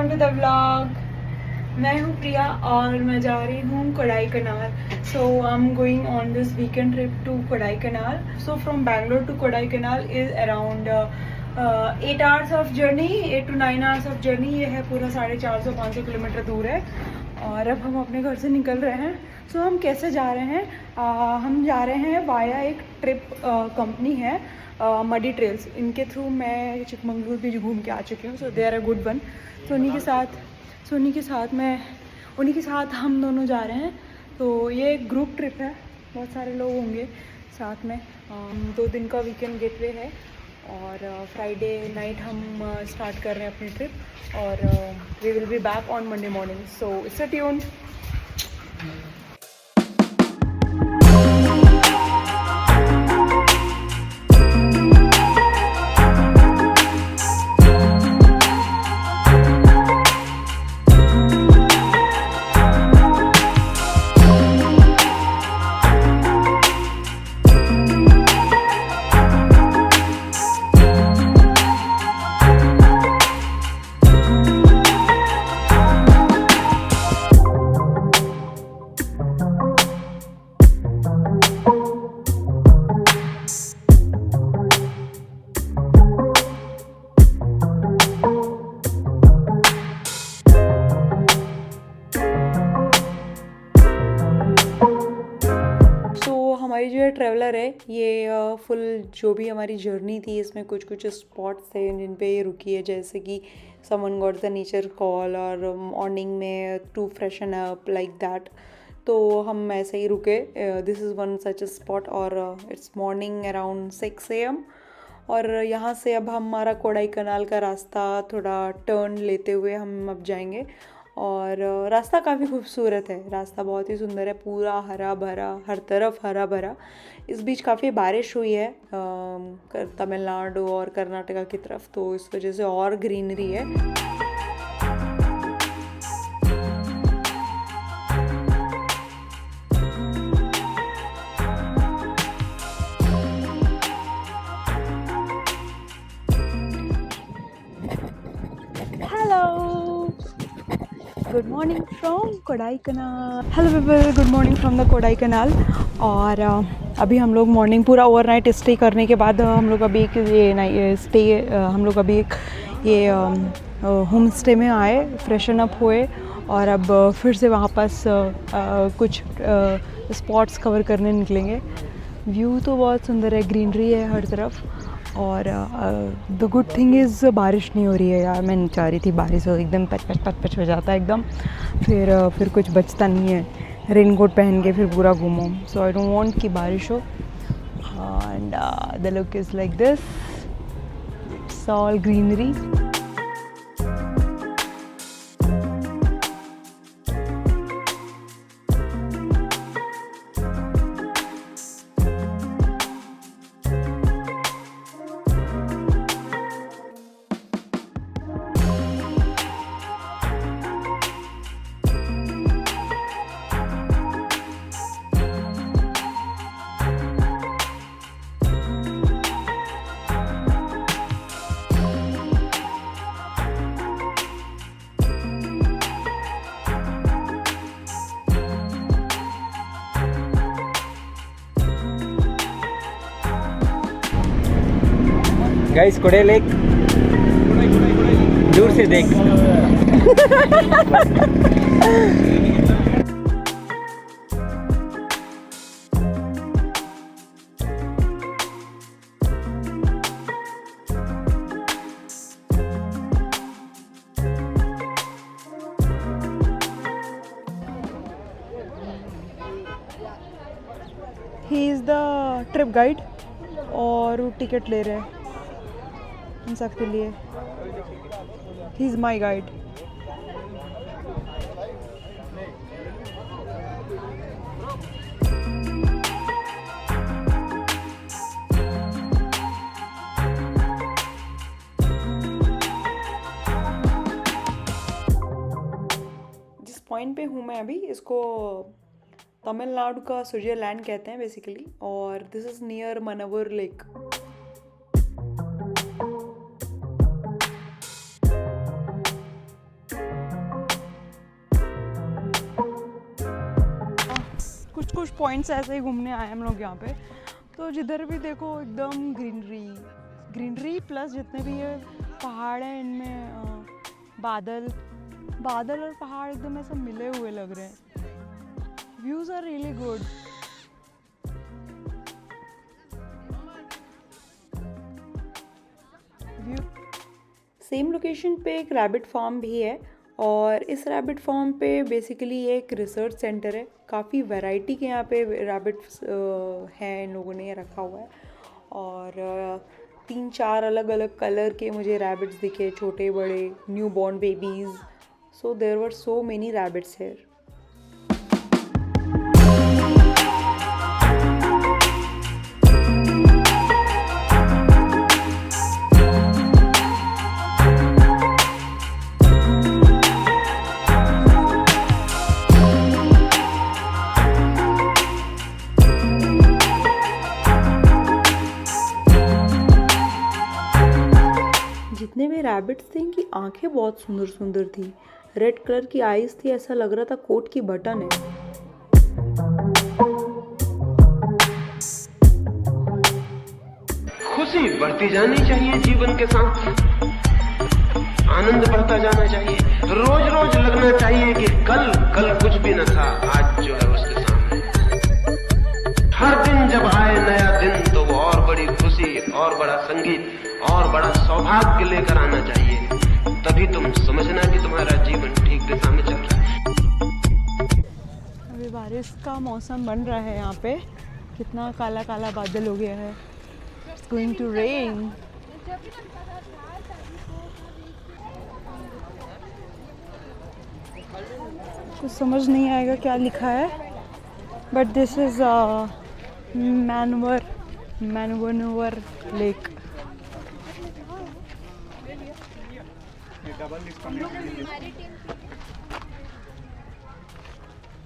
On to the vlog. मैं हूँ प्रिया और मैं जा रही हूँ Kodaikanal. So I am going on this weekend trip to Kodaikanal. So from Bangalore to Kodaikanal is around 8 hours of journey, 8 to 9 hours of journey. ये है पूरा 450-500 किलोमीटर दूर है और अब हम अपने घर से निकल रहे हैं। सो हम कैसे जा रहे हैं? हम जा रहे हैं वाया एक ट्रिप कंपनी है मडी ट्रेल्स। इनके थ्रू मैं चिकमंगलूर भी घूम के आ चुकी हूँ। So they are a good one. So उन्हीं के साथ हम दोनों जा रहे हैं। तो ये एक ग्रुप ट्रिप है, बहुत सारे लोग होंगे साथ में। 2 दिन का वीकेंड गेटवे है और फ्राइडे नाइट हम स्टार्ट कर रहे हैं अपनी ट्रिप और we will be back on Monday morning. So stay tuned. हमारी जो है ट्रैवलर है ये फुल जो भी हमारी जर्नी थी इसमें कुछ कुछ स्पॉट्स थे जिन पे ये रुकी है, जैसे कि someone got the nature call और मॉर्निंग में to freshen up like that. तो हम ऐसे ही रुके। This is one such a spot और इट्स मॉर्निंग अराउंड 6 AM और यहाँ से अब हमारा कोडाई कनाल का रास्ता थोड़ा टर्न लेते हुए हम अब जाएंगे। और रास्ता काफ़ी खूबसूरत है, रास्ता बहुत ही सुंदर है, पूरा हरा भरा, हर तरफ हरा भरा। इस बीच काफ़ी बारिश हुई है तमिलनाडु और कर्नाटका की तरफ, तो इस वजह से और ग्रीनरी है। Good morning from Kodaikanal. Hello people, good morning from the Kodaikanal. और अभी हम लोग मॉर्निंग पूरा ओवरनाइट स्टे करने के बाद हम लोग अभी एक होम स्टे में आए, फ्रेशन अप हुए और अब फिर से वहाँ पास कुछ स्पॉट्स कवर करने निकलेंगे। व्यू तो बहुत सुंदर है, ग्रीनरी है हर तरफ। और द गुड थिंग इज़ बारिश नहीं हो रही है यार। मैं नहीं चाह रही थी बारिश हो, एकदम पच हो जाता है एकदम, फिर कुछ बचता नहीं है। रेनकोट पहन के फिर पूरा घूमो। सो आई डोंट वांट कि बारिश हो। And the look is like this, it's all greenery. Guys कोडे लेक दूर से देख। He is the trip guide और वो टिकट ले रहे हैं इन सब के लिए। He is my guide. जिस पॉइंट पे हूँ मैं अभी, इसको तमिलनाडु का स्विट्जरलैंड कहते हैं बेसिकली, और this is near Manwar lake. कुछ कुछ पॉइंट्स ऐसे ही घूमने आए हम लोग यहाँ पे। तो जिधर भी देखो एकदम ग्रीनरी प्लस जितने भी ये पहाड़ हैं इनमें बादल और पहाड़ एकदम ऐसे मिले हुए लग रहे हैं। Views are really good. Same location पे एक रैबिट फार्म भी है और इस रैबिट फार्म पे बेसिकली एक रिसर्च सेंटर है। काफ़ी वैरायटी के यहाँ पे रैबिट्स हैं, इन लोगों ने रखा हुआ है और 3-4 अलग अलग कलर के मुझे रैबिट्स दिखे, छोटे बड़े, new born babies. So there were so many rabbits here. जितने भी रैबिट्स थे इनकी आंखें बहुत सुंदर सुंदर थी। रेड कलर की आईज थी, ऐसा लग रहा था कोट की बटन है। खुशी बढ़ती जानी चाहिए जीवन के साथ, आनंद बढ़ता जाना चाहिए। रोज रोज लगना चाहिए कि कल कुछ भी न था, आज जो है उसके सामने। हर दिन जब आए नया दिन तो वो और बड़ी खुशी और बड़ा संगीत और बड़ा सौभाग्य लेकर आना चाहिए। तभी तुम समझना कि तुम्हारा जीवन ठीक दिशा में चल रहा है। अभी बारिश का मौसम बन रहा है यहाँ पे। कितना काला काला बादल हो गया है। It's going to rain. कुछ समझ नहीं आएगा क्या लिखा है, but this is Mannavanur lake.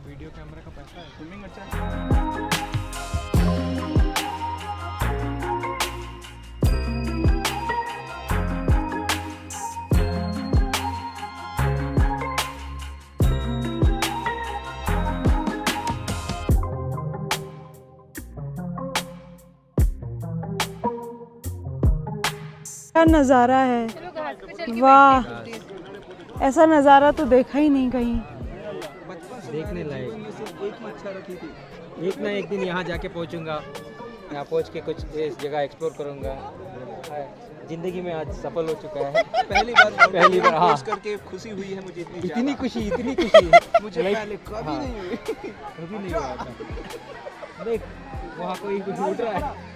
Video camera का पैसा है, स्विमिंग अच्छा है। क्या नज़ारा है, वाह! ऐसा नज़ारा तो देखा ही नहीं कहीं। देखने लायक। एक ही इच्छा रखी थी, एक ना एक दिन यहाँ जाके पहुँचूंगा। यहाँ पहुँच के कुछ इस जगह एक्सप्लोर करूँगा। जिंदगी में आज सफल हो चुका है। पहली बार हाँ करके खुशी हुई है मुझे। इतनी खुशी मुझे पहले कभी नहीं हुई। कभी नहीं हुआ था। देख वहाँ कोई कुछ उड़ रहा है।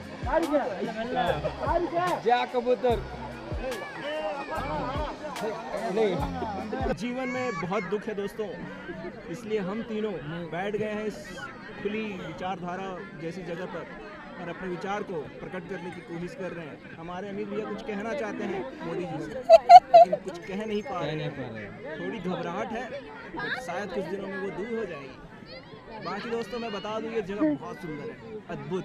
जा कबूतर। नहीं, जीवन में बहुत दुख है दोस्तों, इसलिए हम तीनों बैठ गए हैं इस खुली विचारधारा जैसी जगह पर और अपने विचार को प्रकट करने की कोशिश कर रहे हैं। हमारे अमित भैया कुछ कहना चाहते हैं मोदी जी से, लेकिन कुछ कह नहीं पा रहे हैं। थोड़ी घबराहट है, शायद कुछ दिनों में वो दूर हो जाएगी। बाकी दोस्तों मैं बता दूं, ये जगह बहुत सुंदर है, अद्भुत।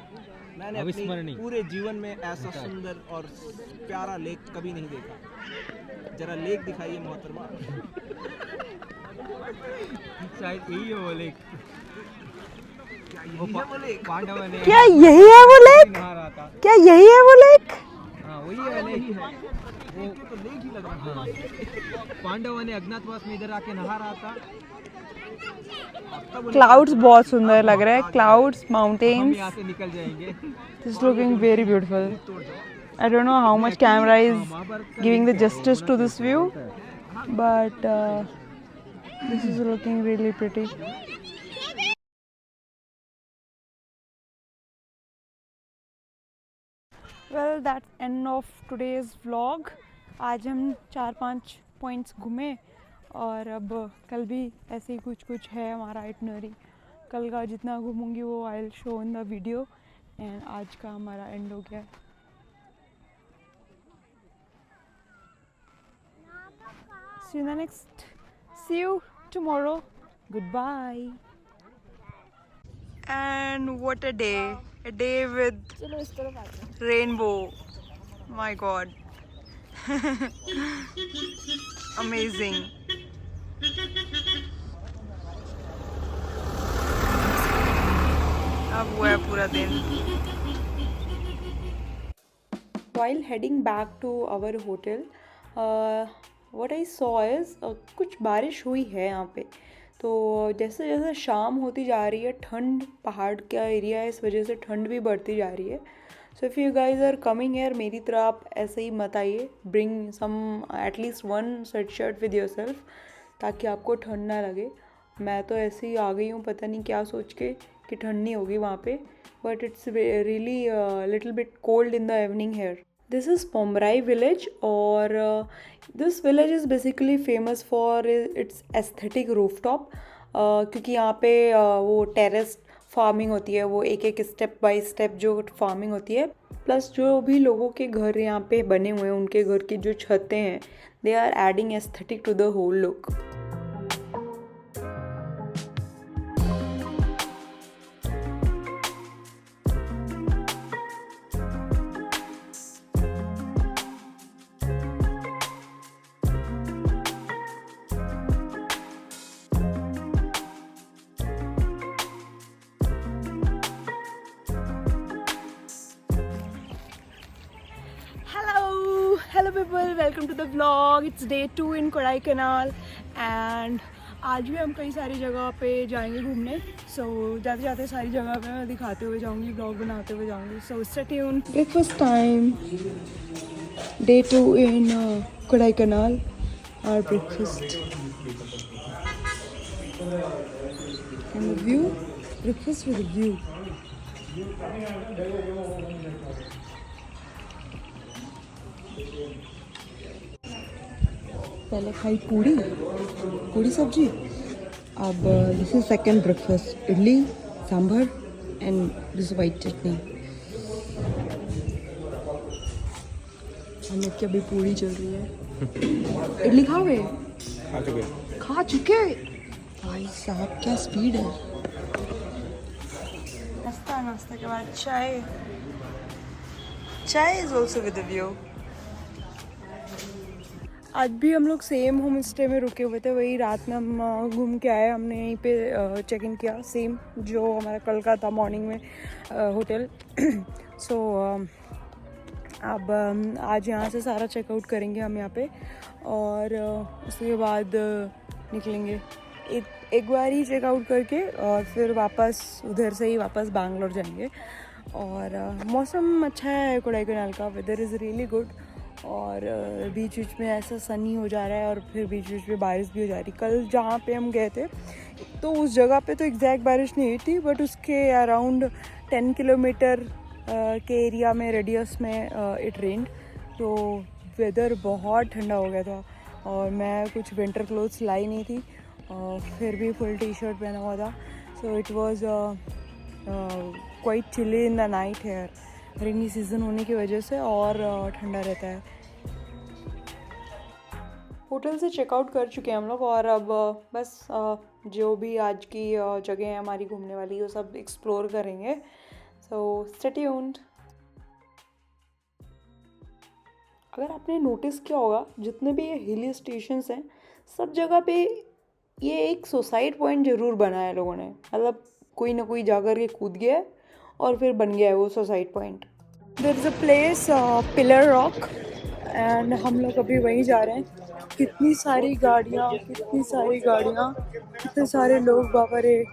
मैंने अपने पूरे जीवन में ऐसा सुंदर और प्यारा लेक कभी नहीं देखा। जरा लेक दिखाइए मोहतरमा। शायद यही है वो लेक। पांडव ने क्या यही है वो लेक? क्या यही है वो लेक? हाँ वही है, ही है वो तो लेक ही लग रहा है। पांडवों ने अज्ञातवास में इधर आके नहा रहा था। क्लाउड्स बहुत सुंदर लग रहे हैं, क्लाउड्स, माउंटेन्स। यहाँ से निकल जाएंगे। This is looking very beautiful. I don't know how much camera is giving the justice to this view, but this is looking really pretty. Well, that's end of today's vlog. आज हम 4-5 points घूमे और अब कल भी ऐसे ही कुछ है हमारा आइटनरी। कल का जितना घूमूंगी वो I will show in the video. And आज का हमारा एंड हो गया। See you in the next. See you tomorrow. Goodbye. And what a day! A day with rainbow. My God. Amazing. पूरा दिन। While heading back to our hotel, what I saw is कुछ बारिश हुई है यहाँ पे। तो जैसे जैसे शाम होती जा रही है, ठंड, पहाड़ का एरिया है, इस वजह से ठंड भी बढ़ती जा रही है। So if you guys are coming here, मेरी तरह आप ऐसे ही मत आइए। Bring some at least 1 sweat shirt with yourself, ताकि आपको ठंड ना लगे। मैं तो ऐसे ही आ गई हूँ, पता नहीं क्या सोच के कि ठंड नहीं होगी वहाँ पे, but it's really little bit cold in the evening here. This is Poombarai village, और this village is basically famous for its aesthetic rooftop, क्योंकि यहाँ पे वो टेरेस फार्मिंग होती है, वो एक एक स्टेप बाय स्टेप जो फार्मिंग होती है। प्लस जो भी लोगों के घर यहाँ पे बने हुए हैं, उनके घर की जो छतें हैं, they are adding aesthetic to the whole look. Hello people, welcome to the vlog. It's day 2 in Kodaikanal and आज भी हम कई सारी जगह पे जाएंगे घूमने। सो जाते जाते सारी जगह पे मैं दिखाते हुए जाऊंगी, ब्लॉग बनाते हुए जाऊंगी। सो stay tuned. Breakfast time, day 2 in Kodaikanal, our breakfast. And the view, breakfast with a view. पहले खाई पूड़ी सब्जी। अब this is second breakfast, idli sambar and this white chutney. हम लोग की अभी पूड़ी चल रही है। इडली खाओगे? खा चुके। भाई साहब क्या स्पीड है। नाश्ता के बाद चाय इज ऑल्सो विद व्यू। आज भी हम लोग सेम होम स्टे में रुके हुए थे, वही रात में हम घूम के आए। हमने यहीं पे चेक इन किया, सेम जो हमारा कल का था मॉर्निंग में होटल। सो अब आज यहाँ से सारा चेकआउट करेंगे हम यहाँ पे, और उसके बाद निकलेंगे। एक बार ही चेकआउट करके और फिर वापस उधर से ही वापस बैंगलोर जाएंगे। और मौसम अच्छा है कोडाईकनाल का, वेदर इज़ रियली गुड, और बीच में ऐसा सनी हो जा रहा है, और फिर बीच में बारिश भी हो जा रही। कल जहाँ पे हम गए थे तो उस जगह पे तो एग्जैक्ट बारिश नहीं हुई थी, बट उसके अराउंड 10 किलोमीटर के एरिया में, रेडियस में इट रेन्ड। तो वेदर बहुत ठंडा हो गया था, और मैं कुछ विंटर क्लोथ्स लाई नहीं थी, और फिर भी फुल टी शर्ट पहना हुआ था। So it was quite chilly in the night here. Rainy season होने की वजह से और ठंडा रहता है। होटल से चेकआउट कर चुके हैं हम लोग, और अब बस जो भी आज की जगह है हमारी घूमने वाली, वो सब एक्सप्लोर करेंगे। सो स्टे ट्यून्ड। अगर आपने नोटिस किया होगा, जितने भी ये हिल स्टेशंस हैं, सब जगह पे ये एक सुसाइड पॉइंट ज़रूर बनाया है लोगों ने। मतलब कोई ना कोई जाकर के कूद गया है और फिर बन गया है वो suicide point. There is a place Pillar Rock, and हम लोग अभी वहीं जा रहे हैं। कितनी सारी गाड़ियाँ, कितने सारे लोग, बाबा रे,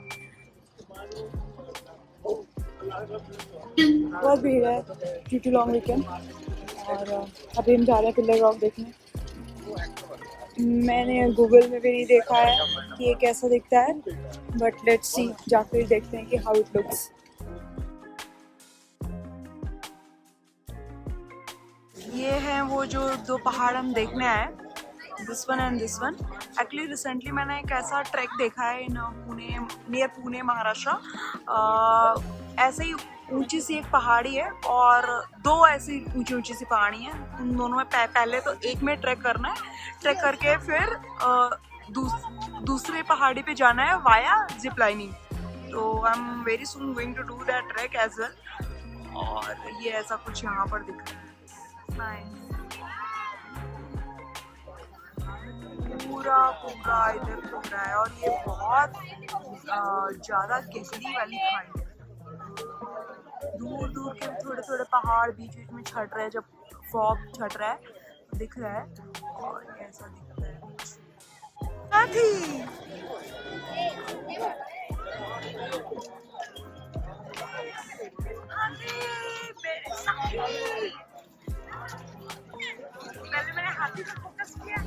बहुत भीड़ है ड्यू टू लॉन्ग वीकेंड। और अभी हम जा रहे हैं पिलर रॉक देखने। मैंने गूगल में भी नहीं देखा है कि ये कैसा दिखता है, बट लेट्स सी, जाकर देखते हैं कि हाउ इट लुक्स। ये हैं वो जो 2 पहाड़ हम देखने आए, this one and this one. Actually recently मैंने एक ऐसा ट्रैक देखा है इन पुणे, नियर पुणे, महाराष्ट्र। ऐसे ही ऊंची सी एक पहाड़ी है, और 2 ऐसी ऊंची सी पहाड़ी हैं। उन दोनों में पहले तो एक में ट्रैक करना है, ट्रैक करके फिर दूसरे पहाड़ी पे जाना है वाया जिप लाइनिंग। तो I am very soon going to do that track as well. और ये ऐसा कुछ यहाँ पर दिख रहा है। पूरा इधर घूम रहा है, और ये बहुत ज़्यादा गहरी वाली खाई है। दूर दूर के थोड़े थोड़े पहाड़ बीच बीच में छट रहे हैं, जब फॉग छट रहा है दिख रहा है, और ऐसा दिखता है कुछ। हाथी मेरे साथी। पहले मैंने हाथी पर फोकस किया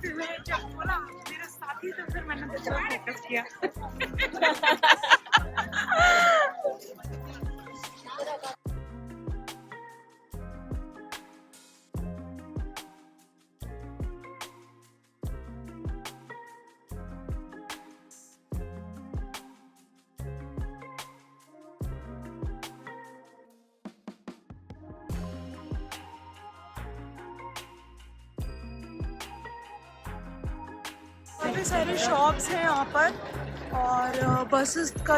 फिर मैंने जब बोला मेरा साथी तो फिर मैंने दूसरा फोकस किया। काफ़ी सारे शॉप्स हैं यहाँ पर, और बसेस का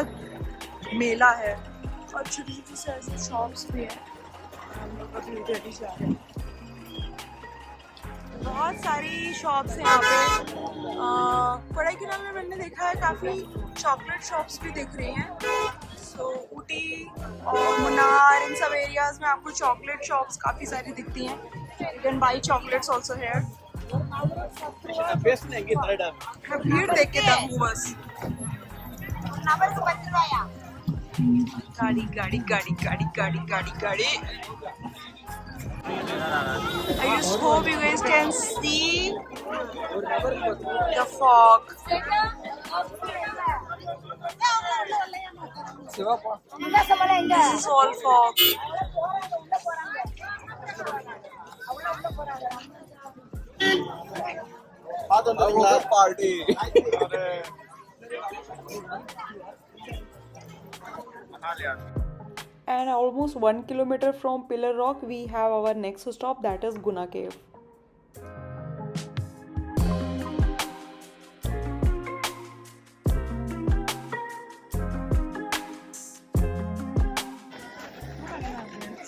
मेला है, और छोटी छोटी से ऐसे शॉप्स भी हैं। हम लोग अभी इधर ही जा रहे हैं। बहुत सारी शॉप्स हैं यहाँ पे। कोडाईकनाल में मैंने देखा है काफ़ी चॉकलेट शॉप्स भी दिख रही हैं। सो ऊटी और मुन्नार इन सब एरियाज में आपको चॉकलेट शॉप्स काफ़ी सारी दिखती हैं। You can buy chocolates also here. भीड़ देख के दम हूँ बस। गाड़ी गाड़ी गाड़ी गाड़ी गाड़ी गाड़ी गाड़ी। I just hope you guys can see the fog. This is all fog. Party And almost 1 kilometer from Pillar Rock, we have our next stop, that is Guna Cave.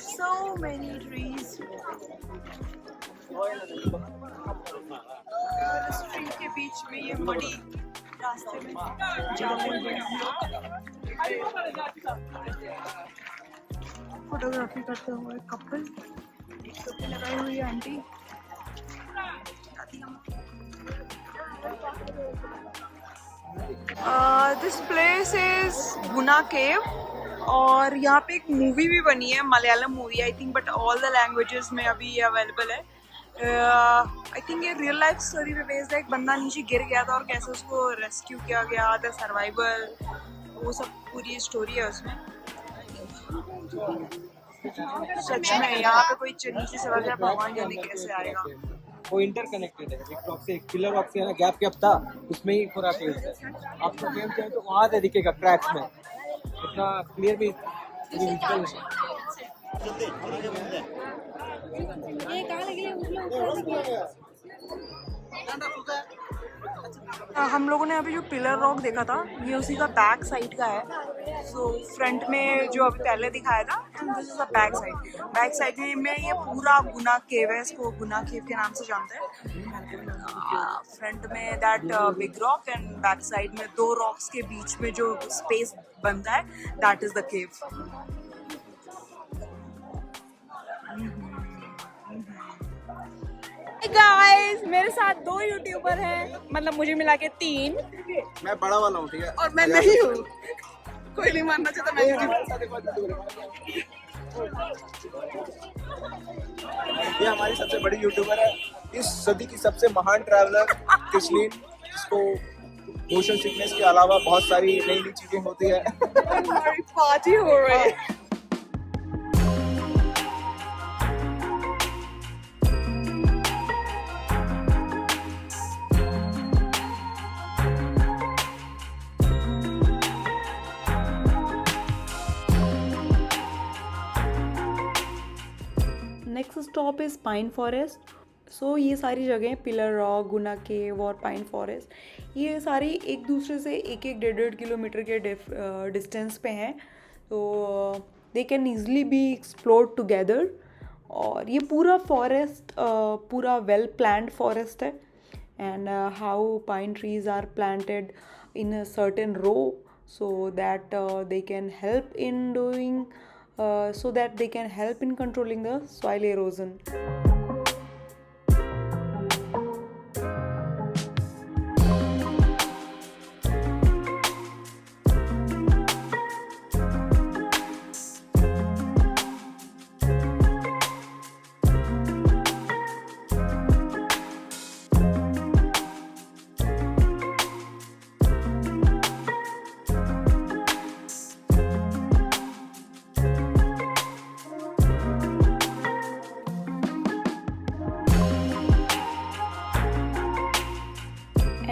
So many trees. Street के बीच में ये मड़ी रास्ते में जा रहे हैं हम लोग। फोटोग्राफी करते हुए कपल, टोपी लगाई हुई आंटी। दिस प्लेस इज गुना केव, और यहाँ पे एक मूवी भी बनी है, Malayalam movie I think, but all the languages में अभी ये अवेलेबल है। आई थिंक ये रियल लाइफ स्टोरी पे बेस्ड है। एक बंदा नीचे गिर गया था और कैसे उसको रेस्क्यू किया गया, द सर्वाइवल, वो सब पूरी स्टोरी है उसमें। सच में यहाँ पे कोई नीचे से बजा, भगवान जाने कैसे आएगा। वो इंटरकनेक्टेड है, एक रॉक से एक पिलर रॉक से गैप गैप था, उसमें ही पूरा केव है। आपको केव चाहिए तो वहाँ से दिखेगा क्रैक्स में, इतना क्लियर भी विजुअल हम लोगों ने अभी जो पिलर रॉक देखा था ये उसी का बैक साइड का है। सो फ्रंट में जो अभी पहले दिखाया था, and this is the back side. Back side में ये पूरा गुना केव है, इसको गुना केव के नाम से जानते हैं। फ्रंट में that big rock, and back side में दो रॉक्स के बीच में जो स्पेस बनता है, that is the cave. Guys, मेरे साथ 2 यूट्यूबर हैं, मतलब मुझे मिला के 3। मैं बड़ा वाला हूँ, ठीक है, और मैं नहीं हूँ। कोई नहीं मानना चाहता मैं ये हमारी सबसे बड़ी यूट्यूबर है, इस सदी की सबसे महान ट्रैवलर किसलीन, जिसको मोशन सिकनेस के अलावा बहुत सारी नई नई चीजें होती है। हमारी पार्टी हो रही है। Next stop is pine forest. So ये सारी जगह, पिलर रॉक, गुना केव और पाइन फॉरेस्ट, ये सारी एक दूसरे से 1-1, 1.5 किलोमीटर के डिस्टेंस पे हैं, तो they can easily be explored together. और ये पूरा फॉरेस्ट पूरा वेल प्लान्ड फॉरेस्ट है, and how pine trees are planted in a certain row, so that they can help in doing so that they can help in controlling the soil erosion.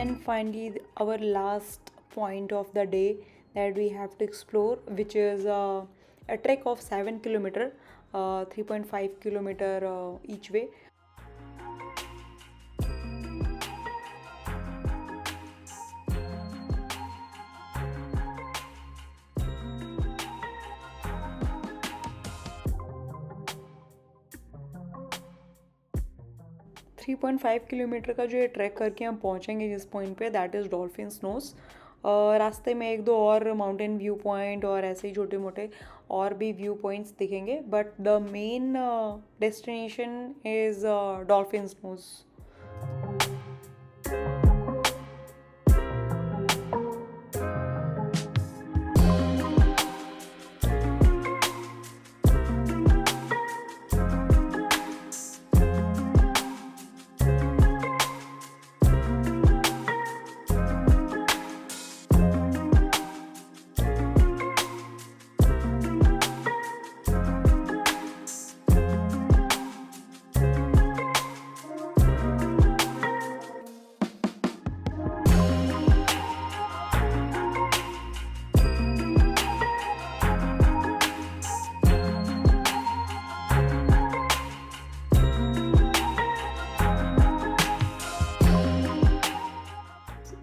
And finally, our last point of the day that we have to explore, which is a trek of 7 kilometer, 3.5 kilometer each way. Three 3.5 kilometre का जो ये track करके हम पहुंचेंगे जिस point पे, that is dolphin snows. रास्ते में एक दो और माउंटेन व्यू पॉइंट और ऐसे ही छोटे मोटे और भी व्यू पॉइंट्स दिखेंगे, but the main destination is dolphin snows.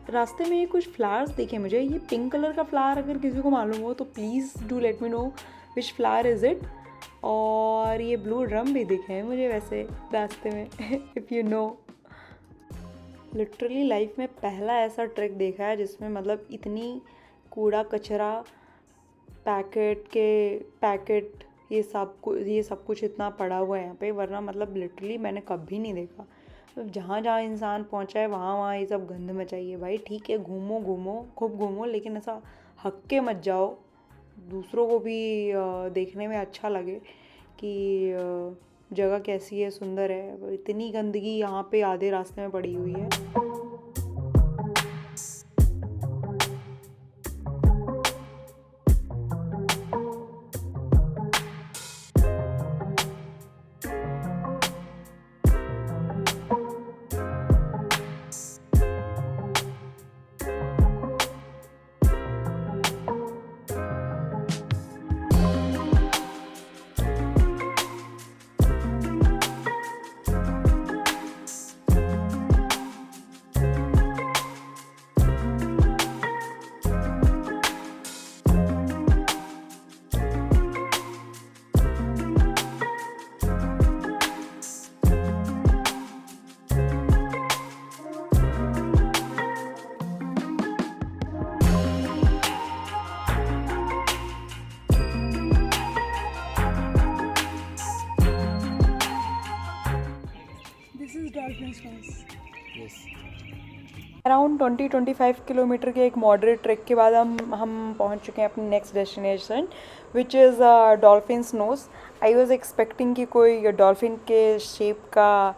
रास्ते में कुछ फ्लावर्स दिखे मुझे, ये पिंक कलर का फ्लावर अगर किसी को मालूम हो तो please do let me know which flower is it. और ये ब्लू ड्रम भी दिखे हैं मुझे वैसे रास्ते में if you know. Literally life में पहला ऐसा ट्रैक देखा है जिसमें मतलब इतनी कूड़ा कचरा, पैकेट ये सब कुछ इतना पड़ा हुआ है यहाँ पे, वरना मतलब लिटरली मैंने कभी नहीं देखा। तो जहाँ जहाँ इंसान पहुँचा है वहाँ ये सब गंद मचाई है भाई। ठीक है, घूमो खूब घूमो, लेकिन ऐसा हक के मत जाओ, दूसरों को भी देखने में अच्छा लगे कि जगह कैसी है, सुंदर है। इतनी गंदगी यहाँ पे आधे रास्ते में पड़ी हुई है। अराउंड 20-25 किलोमीटर के एक मॉडरेट ट्रैक के बाद हम पहुंच चुके हैं अपने next destination, which is dolphin snows. I was expecting कि कोई डॉल्फिन के शेप का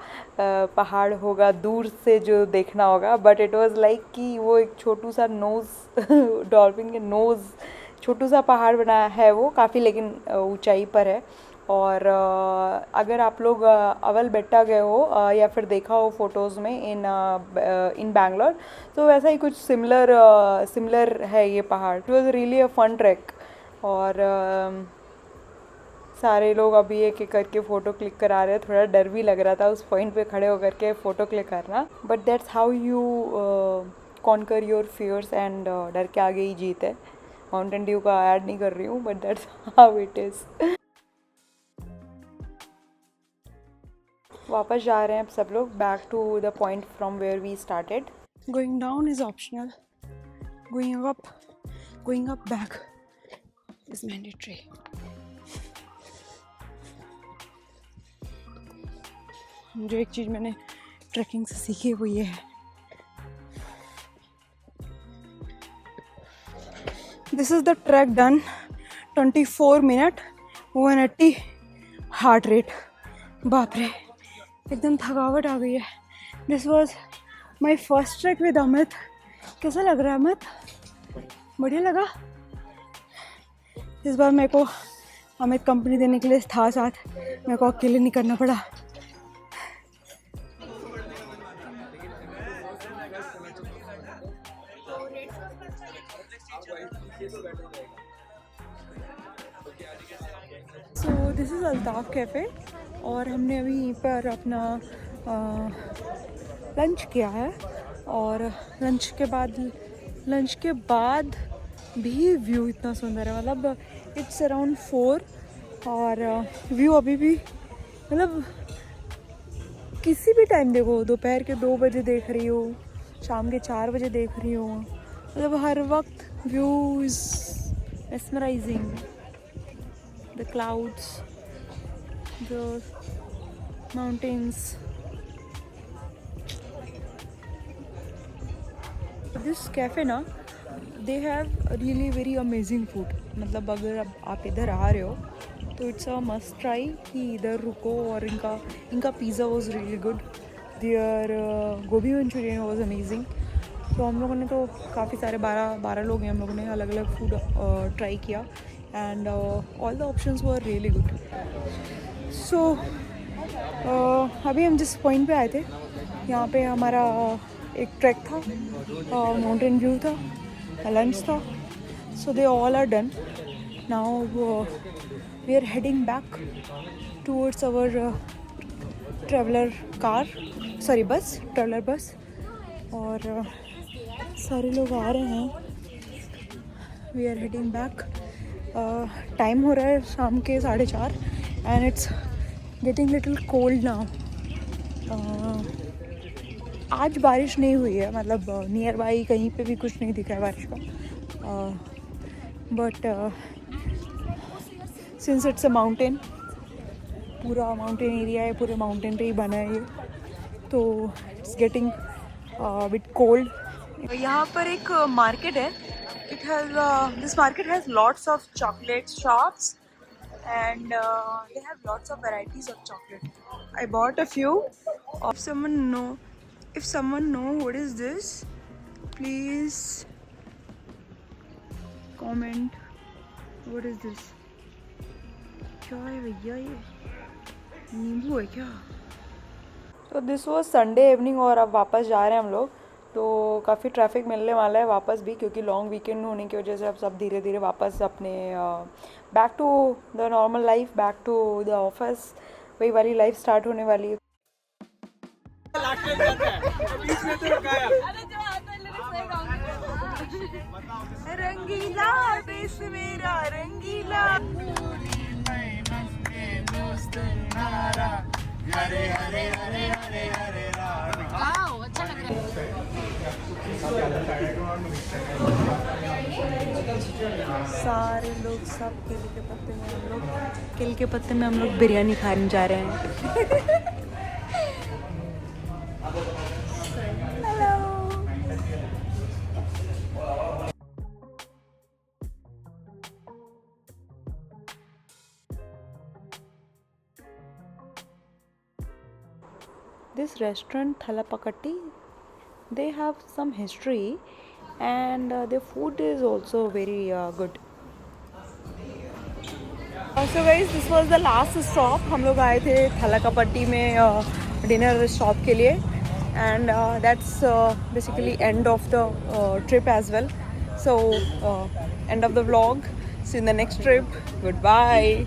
पहाड़ होगा दूर से जो देखना होगा, बट इट वाज लाइक कि वो एक छोटू सा नोज़ डॉल्फिन के नोज़ छोटू सा पहाड़ बनाया है वो, काफ़ी लेकिन ऊंचाई पर है। और अगर आप लोग अवल बेट्टा गए हो या फिर देखा हो फोटोज़ में इन बैंगलोर, तो वैसा ही कुछ सिमिलर है ये पहाड़। It was really a fun track. और सारे लोग अभी एक एक करके फ़ोटो क्लिक करा रहे हैं। थोड़ा डर भी लग रहा था उस पॉइंट पे खड़े होकर के फ़ोटो क्लिक करना, but that's how you conquer your fears and डर के आगे ही जीत है। माउंटेन ड्यू का ऐड नहीं कर रही हूँ, but that's how it is. वापस जा रहे हैं अब सब लोग back to the point from where we started. Going down is optional. Going up going up back is mandatory. जो एक चीज़ मैंने ट्रैकिंग से सीखी है वो ये है, this is the track done 24 minute 180 heart rate. बाप रे, एकदम थकावट आ गई है. This was my first track with Amit. कैसा लग रहा है अमित? बढ़िया लगा. इस बार मेरे को अमित कंपनी देने के लिए था साथ, मेरे को अकेले नहीं करना पड़ा. So this is Altaf cafe और हमने अभी यहीं पर अपना लंच किया है. और लंच के बाद भी व्यू इतना सुंदर है. मतलब इट्स अराउंड 4 और व्यू अभी भी मतलब किसी भी टाइम देखो, दोपहर के 2 बजे देख रही हो, शाम के 4 बजे देख रही हो, मतलब हर वक्त view is mesmerizing. The clouds, the mountains. This cafe ना, they have really very amazing food. मतलब अगर आप इधर आ रहे हो तो इट्स अ मस्ट ट्राई कि इधर रुको. और इनका pizza was really good. There gobhi manchurian was amazing. तो हम लोगों ने तो काफ़ी सारे 12 लोग हैं, हम लोगों ने अलग अलग फूड ट्राई किया and all the options were really good. So अभी हम जिस पॉइंट पे आए थे यहाँ पे हमारा एक ट्रैक था, माउंटेन व्यू था, लंच था. So they all are done. Now we are heading back towards our traveller bus. और सारे लोग आ रहे हैं. We are heading back. Time हो रहा है शाम के 4:30 and it's getting little cold now. आज बारिश नहीं हुई है, मतलब नियर बाई कहीं पे भी कुछ नहीं दिखा है बारिश का. But since it's a mountain, पूरा माउंटेन एरिया है, पूरे माउंटेन पे ही बना है ये, तो इट्स गेटिंग बिट कोल्ड. यहाँ पर एक मार्केट है. This market has lots of chocolate shops and they have lots of varieties of chocolate. I bought a few. If someone know what is this, please comment. What is this? क्या है भैया ये? नींबू है क्या? तो this was Sunday evening और अब वापस जा रहे हैं हम लोग. तो काफ़ी ट्रैफिक मिलने वाला है वापस भी, क्योंकि लॉन्ग वीकेंड होने की वजह से अब सब धीरे धीरे वापस अपने back to the normal life, back to the office, वही वाली लाइफ स्टार्ट होने वाली है. रंगीला देश मेरा रंगीला. हरे हरे हरे हरे हरे वाह, अच्छा लग रहा है. सारे लोग सब केले के पत्ते में हम लोग बिरयानी खाने जा रहे हैं. This restaurant Thalapakatti, they have some history and their food is also very good. So guys, this was the last stop. हम लोग आए थे थालाकापट्टी में डिनर स्टॉप के लिए and that's basically end of the trip as well. So end of the vlog. See you in the next trip. Goodbye.